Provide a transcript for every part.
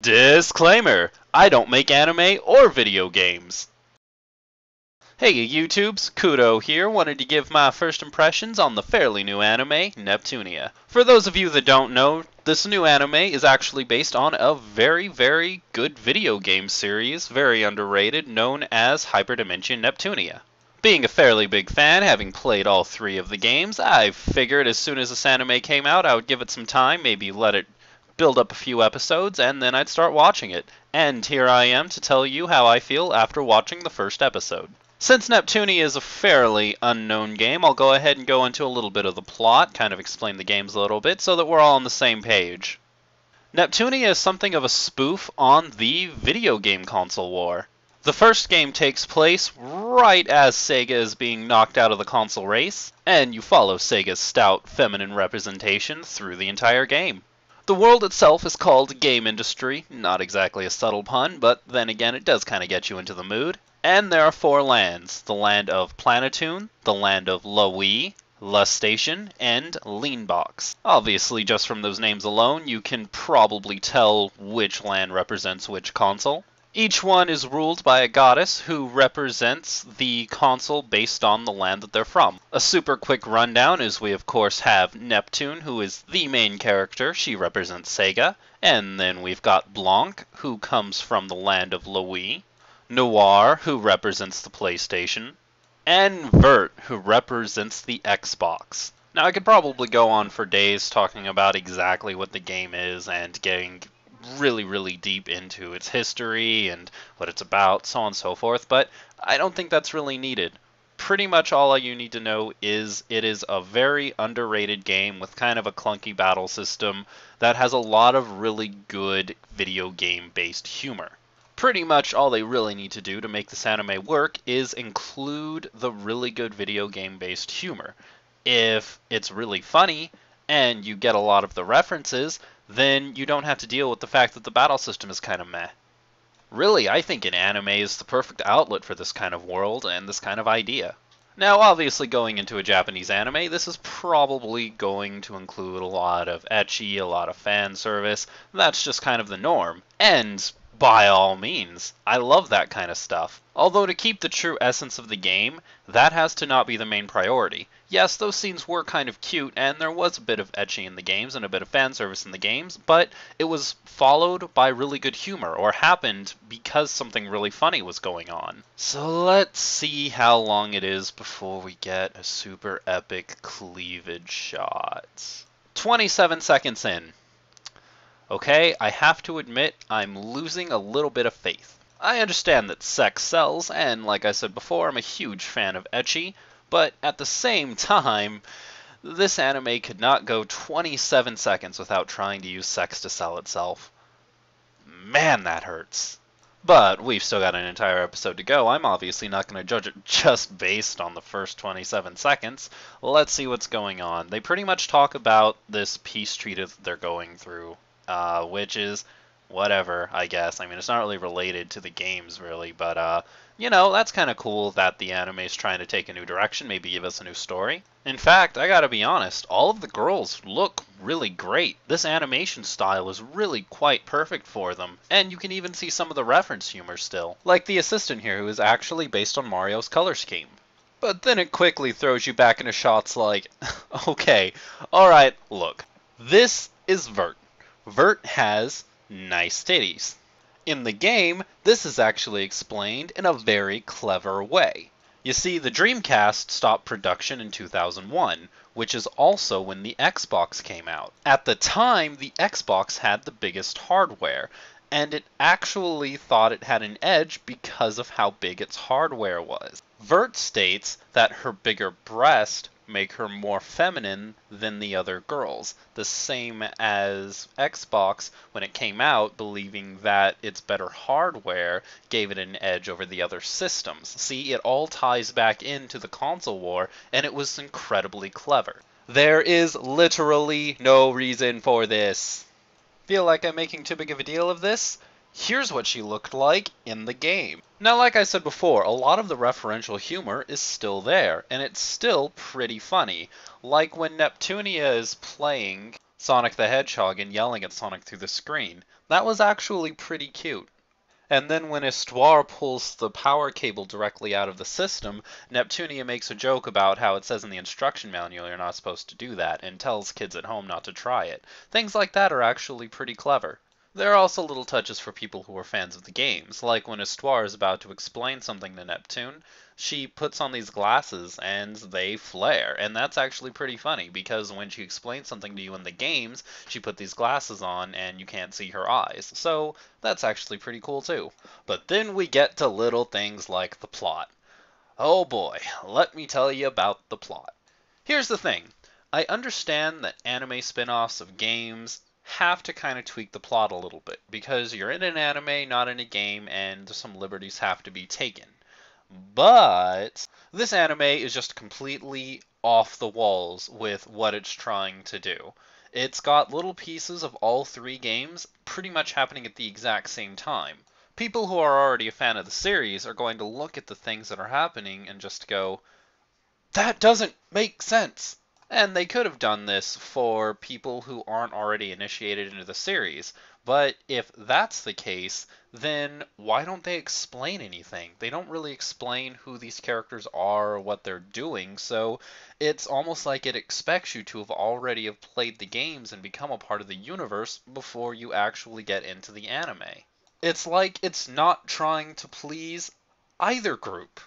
Disclaimer! I don't make anime or video games. Hey YouTubes, Kudou here, wanted to give my first impressions on the fairly new anime, Neptunia. For those of you that don't know, this new anime is actually based on a very good video game series, very underrated, known as Hyperdimension Neptunia. Being a fairly big fan, having played all three of the games, I figured as soon as this anime came out I would give it some time, maybe let it build up a few episodes, and then I'd start watching it. And here I am to tell you how I feel after watching the first episode. Since Neptunia is a fairly unknown game, I'll go ahead and go into a little bit of the plot, kind of explain the games a little bit, so that we're all on the same page. Neptunia is something of a spoof on the video game console war. The first game takes place right as Sega is being knocked out of the console race, and you follow Sega's stout feminine representation through the entire game. The world itself is called Game Industry, not exactly a subtle pun, but then again it does kind of get you into the mood. And there are four lands: the land of Planetoon, the land of Lowee, La Station, and Leanbox. Obviously, just from those names alone, you can probably tell which land represents which console. Each one is ruled by a goddess who represents the console based on the land that they're from. A super quick rundown is we of course have Neptune, who is the main character. She represents Sega. And then we've got Blanc, who comes from the land of Lowee. Noir, who represents the PlayStation. And Vert, who represents the Xbox. Now I could probably go on for days talking about exactly what the game is and getting really deep into its history and what it's about, so on and so forth, but I don't think that's really needed. Pretty much all you need to know is it is a very underrated game with kind of a clunky battle system that has a lot of really good video game based humor. Pretty much all they really need to do to make this anime work is include the really good video game based humor. If it's really funny and you get a lot of the references, then you don't have to deal with the fact that the battle system is kind of meh. Really, I think an anime is the perfect outlet for this kind of world and this kind of idea. Now, obviously going into a Japanese anime, this is probably going to include a lot of ecchi, a lot of fan service. That's just kind of the norm. And by all means, I love that kind of stuff. Although to keep the true essence of the game, that has to not be the main priority. Yes, those scenes were kind of cute, and there was a bit of ecchi in the games and a bit of fan service in the games, but it was followed by really good humor, or happened because something really funny was going on. So let's see how long it is before we get a super epic cleavage shot. 27 seconds in. Okay, I have to admit, I'm losing a little bit of faith. I understand that sex sells, and like I said before, I'm a huge fan of ecchi, but at the same time, this anime could not go 27 seconds without trying to use sex to sell itself. Man, that hurts. But we've still got an entire episode to go. I'm obviously not going to judge it just based on the first 27 seconds. Let's see what's going on. They pretty much talk about this peace treaty that they're going through. Which is whatever, I guess. I mean, it's not really related to the games, really, but, you know, that's kind of cool that the anime is trying to take a new direction, maybe give us a new story. In fact, I gotta be honest, all of the girls look really great. This animation style is really quite perfect for them, and you can even see some of the reference humor still. Like the assistant here, who is actually based on Mario's color scheme. But then it quickly throws you back into shots like, okay, alright, look, this is Vert. Vert has nice titties. In the game, this is actually explained in a very clever way. You see, the Dreamcast stopped production in 2001, which is also when the Xbox came out. At the time, the Xbox had the biggest hardware, and it actually thought it had an edge because of how big its hardware was. Vert states that her bigger breast make her more feminine than the other girls, the same as Xbox when it came out, believing that its better hardware gave it an edge over the other systems. See, it all ties back into the console war, and it was incredibly clever. There is literally no reason for this. Feel like I'm making too big of a deal of this? Here's what she looked like in the game. Now, like I said before, a lot of the referential humor is still there, and it's still pretty funny. Like when Neptunia is playing Sonic the Hedgehog and yelling at Sonic through the screen. That was actually pretty cute. And then when Histoire pulls the power cable directly out of the system, Neptunia makes a joke about how it says in the instruction manual you're not supposed to do that, and tells kids at home not to try it. Things like that are actually pretty clever. There are also little touches for people who are fans of the games, like when Histoire is about to explain something to Neptune, she puts on these glasses and they flare, and that's actually pretty funny because when she explains something to you in the games, she put these glasses on and you can't see her eyes. So that's actually pretty cool too. But then we get to little things like the plot. Oh boy, let me tell you about the plot. Here's the thing. I understand that anime spin-offs of games have to kind of tweak the plot a little bit because you're in an anime, not in a game, and some liberties have to be taken. But this anime is just completely off the walls with what it's trying to do. It's got little pieces of all three games pretty much happening at the exact same time. People who are already a fan of the series are going to look at the things that are happening and just go, that doesn't make sense. And they could have done this for people who aren't already initiated into the series. But if that's the case, then why don't they explain anything? They don't really explain who these characters are or what they're doing, so it's almost like it expects you to have already have played the games and become a part of the universe before you actually get into the anime. It's like it's not trying to please either group.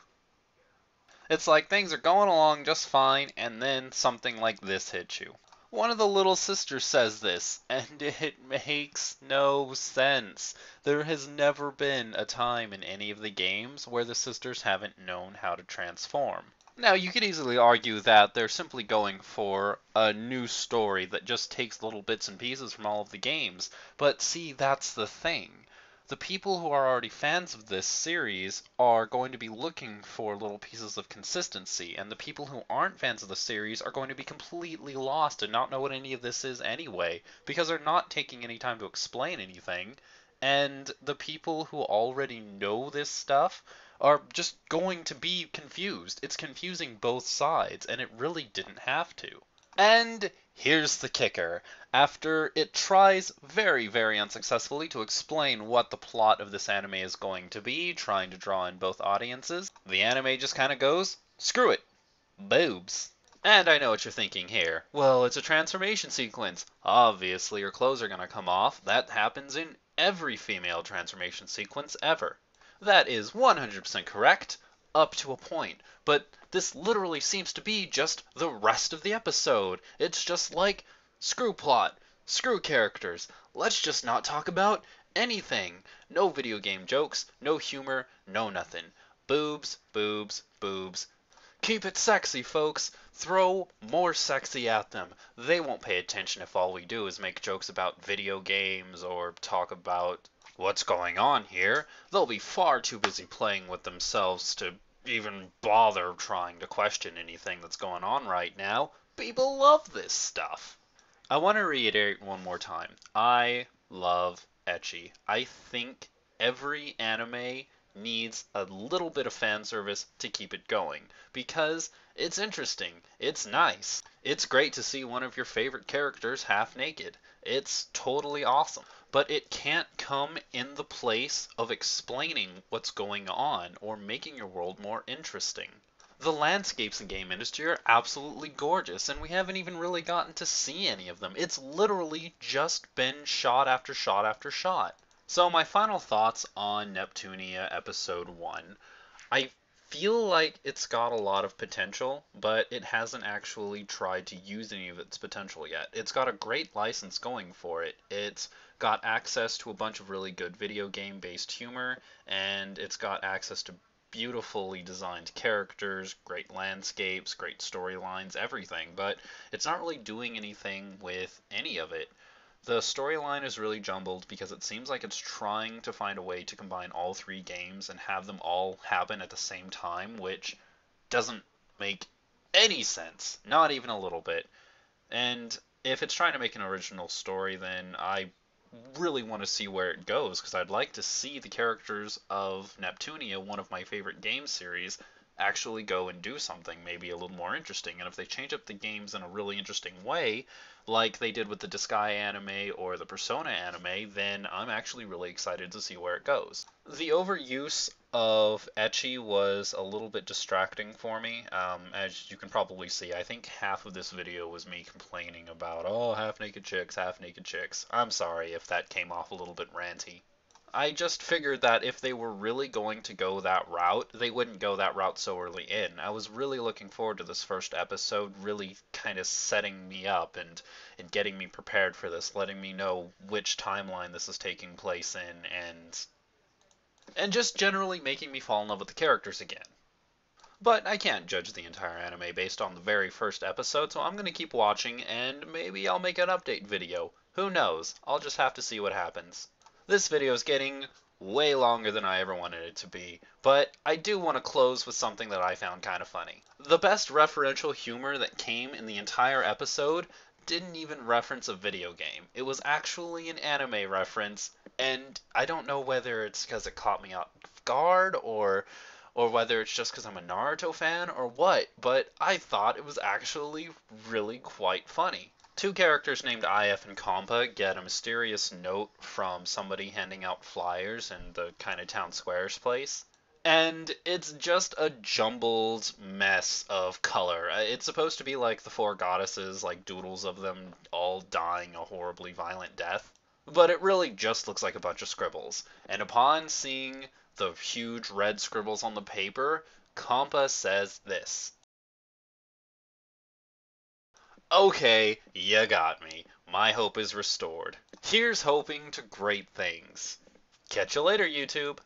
It's like things are going along just fine, and then something like this hits you. One of the little sisters says this, and it makes no sense. There has never been a time in any of the games where the sisters haven't known how to transform. Now, you could easily argue that they're simply going for a new story that just takes little bits and pieces from all of the games, but see, that's the thing. The people who are already fans of this series are going to be looking for little pieces of consistency, and the people who aren't fans of the series are going to be completely lost and not know what any of this is anyway, because they're not taking any time to explain anything, and the people who already know this stuff are just going to be confused. It's confusing both sides, and it really didn't have to. And here's the kicker. After it tries very, very unsuccessfully to explain what the plot of this anime is going to be, trying to draw in both audiences, the anime just kind of goes, screw it, boobs. And I know what you're thinking here. Well, it's a transformation sequence. Obviously, your clothes are going to come off. That happens in every female transformation sequence ever. That is 100% correct, up to a point. But this literally seems to be just the rest of the episode. It's just like, screw plot, screw characters, let's just not talk about anything. No video game jokes, no humor, no nothing. Boobs, boobs, boobs. Keep it sexy, folks. Throw more sexy at them. They won't pay attention if all we do is make jokes about video games or talk about what's going on here. They'll be far too busy playing with themselves to even bother trying to question anything that's going on right now. People love this stuff. I want to reiterate one more time. I love ecchi. I think every anime needs a little bit of fan service to keep it going because it's interesting. It's nice. It's great to see one of your favorite characters half naked. It's totally awesome. But it can't come in the place of explaining what's going on or making your world more interesting. The landscapes in game industry are absolutely gorgeous, and we haven't even really gotten to see any of them. It's literally just been shot after shot after shot. So my final thoughts on Neptunia Episode 1. I feel like it's got a lot of potential, but it hasn't actually tried to use any of its potential yet. It's got a great license going for it. It's got access to a bunch of really good video game-based humor, and it's got access to beautifully designed characters, great landscapes, great storylines, everything, but it's not really doing anything with any of it. The storyline is really jumbled because it seems like it's trying to find a way to combine all three games and have them all happen at the same time, which doesn't make any sense, not even a little bit. And if it's trying to make an original story, then I really want to see where it goes because I'd like to see the characters of Neptunia, one of my favorite game series, actually go and do something maybe a little more interesting. And if they change up the games in a really interesting way, like they did with the Disguise anime or the Persona anime, then I'm actually really excited to see where it goes. The overuse of ecchi was a little bit distracting for me. As you can probably see, I think half of this video was me complaining about, oh, half-naked chicks, half-naked chicks. I'm sorry if that came off a little bit ranty. I just figured that if they were really going to go that route, they wouldn't go that route so early in. I was really looking forward to this first episode, really kind of setting me up and getting me prepared for this, letting me know which timeline this is taking place in, and just generally making me fall in love with the characters again. But I can't judge the entire anime based on the very first episode, so I'm going to keep watching, and maybe I'll make an update video. Who knows? I'll just have to see what happens. This video is getting way longer than I ever wanted it to be, but I do want to close with something that I found kind of funny. The best referential humor that came in the entire episode didn't even reference a video game. It was actually an anime reference, and I don't know whether it's because it caught me off guard or whether it's just because I'm a Naruto fan or what, but I thought it was actually really quite funny. Two characters named IF and Compa get a mysterious note from somebody handing out flyers in the kind of town squares place. And it's just a jumbled mess of color. It's supposed to be like the four goddesses, like doodles of them all dying a horribly violent death. But it really just looks like a bunch of scribbles. And upon seeing the huge red scribbles on the paper, Compa says this. Okay, you got me. My hope is restored. Here's hoping to great things. Catch you later, YouTube.